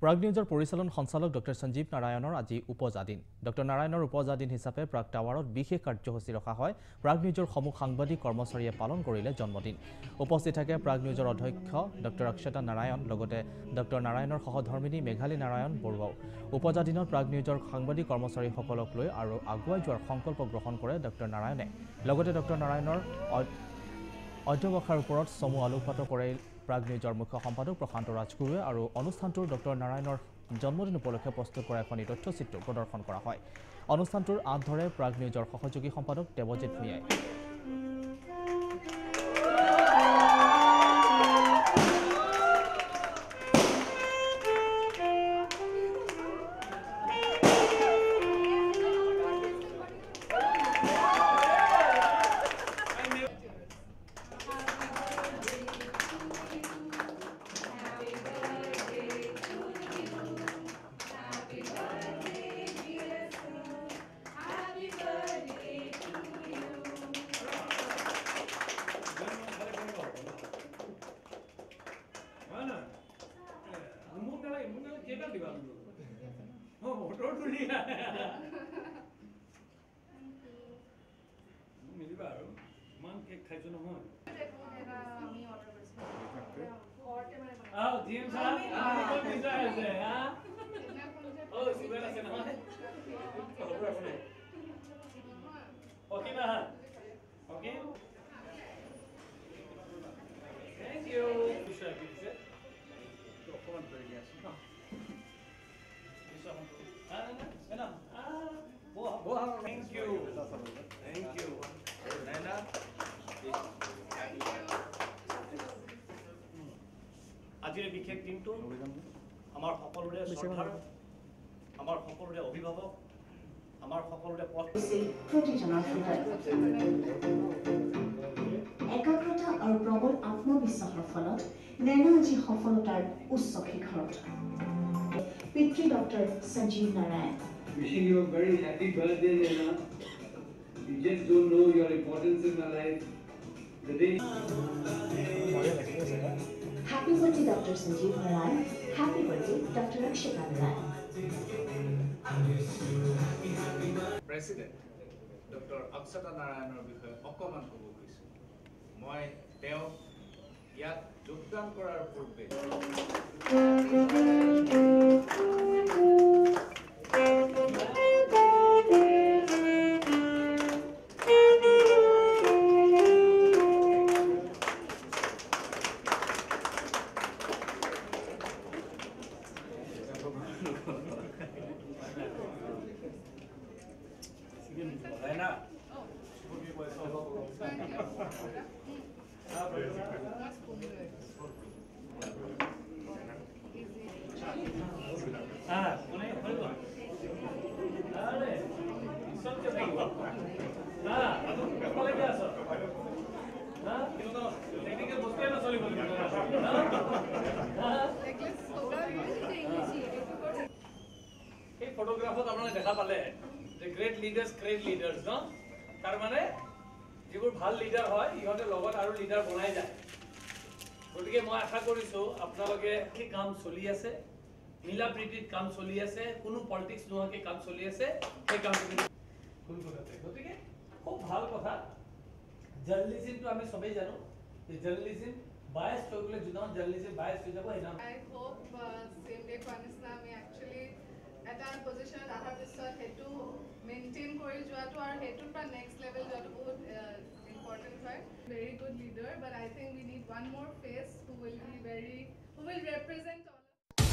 প্ৰাগ নিউজৰ পৰিচালন সঞ্চালক ডক্টৰ সঞ্জীৱ নাৰায়ণৰ আজি উপজা দিন। ডক্টৰ নাৰায়ণৰ উপজা দিন হিচাপে প্ৰাগ টাৱাৰত বিশেষ কাৰ্যসূচী ৰখা হয়। প্ৰাগ নিউজৰ সমূহ সাংবাদিক কৰ্মচাৰীয়ে পালন কৰিলে জন্মদিন। উপস্থিত থাকে প্ৰাগ নিউজৰ অধ্যক্ষ ডক্টৰ অক্ষতা নাৰায়ণ, লগতে ডক্টৰ নাৰায়ণৰ সহধৰ্মিনী মেঘালী নাৰায়ণ বৰুৱাও। উপজা দিনত প্ৰাগ নিউজৰ সাংবাদিক কৰ্মচাৰীসকলক লৈ আৰু আগুৱাই যোৱাৰ সংকল্প গ্ৰহণ কৰে ডক্টৰ নাৰায়ণে। লগতে ডক্টৰ নাৰায়ণৰ অধ্যৱসায়ৰ ওপৰত চমু আলোকপাত কৰে প্ৰাগ নিউজৰ মুখ্য সম্পাদক প্ৰশান্ত ৰাজগুৰুৱে আৰু অনুষ্ঠানটোৰ ডক্টৰ নাৰায়ণৰ জন্মদিন উপলক্ষে প্ৰস্তুত কৰা এখন তথ্যচিত্ৰ প্ৰদৰ্শন কৰা হয়। অনুষ্ঠানটোৰ আঁত ধৰে প্ৰাগ নিউজৰ সহযোগী সম্পাদক দেৱজিৎ ভূঞাই। আজিৰ বিশেষ দিনটো আমাৰ সকলোৰে শ্ৰদ্ধাৰ, আমাৰ সকলোৰে অভিভাৱক, আমাৰ সকলোৰে একাগ্ৰতা আৰু প্ৰবল আত্মবিশ্বাসৰ ফলত নেনা আজি সফলতাৰ উচ্চ শিখৰত। পিতৃ doctor Sanjib Narayan. Wishing you a very happy birthday, Nena. You just don't know your importance in my life. The day. Happy birthday, Dr. Sanjeev Narayan. Happy birthday, Dr. Akshata Narayan. President Dr. Akshata Narayaner বিষয়ে অকমান ক'ব গৈছো। মই তেওঁ ইয়াত যোগদান কৰাৰ পূৰ্বে ফটোগ্ৰাফত আপোনালোকে দেখা পালে যে গ্ৰেট লিডাৰ্ছ ন, তাৰ মানে যিবোৰ ভাল লিডাৰ হয় ইহঁতে লগত আৰু লিডাৰ বনাই যায়। গতিকে মই আশা কৰিছো আপোনালোকে সেই কাম চলি আছে, মিলা প্ৰীতিত কাম চলি আছে, কোনো পলিটিক্স নোহোৱাকৈ কাম চলি আছে, সেই কামখিনি গতিকে খুব ভাল কথা। জাৰ্নেলিজিমটো আমি সবেই জানো যে জাৰ্নেলিজিম বায়াস হৈ গ'লে যোনখন জাৰ্নেলিজিম বায়াস হৈ যাব সেইদিনা। I hope same day Panisna আমি actually এটা পজিশনত আহাৰ পিছত হেতু মেইনটেইন কৰি যোৱাটো আৰু হেতুৰ পৰা নেক্সট লেভেল যোৱাটো বহুত ইম্পৰ্টেণ্ট হয়। Very good leader, but I think we need one more face who will represent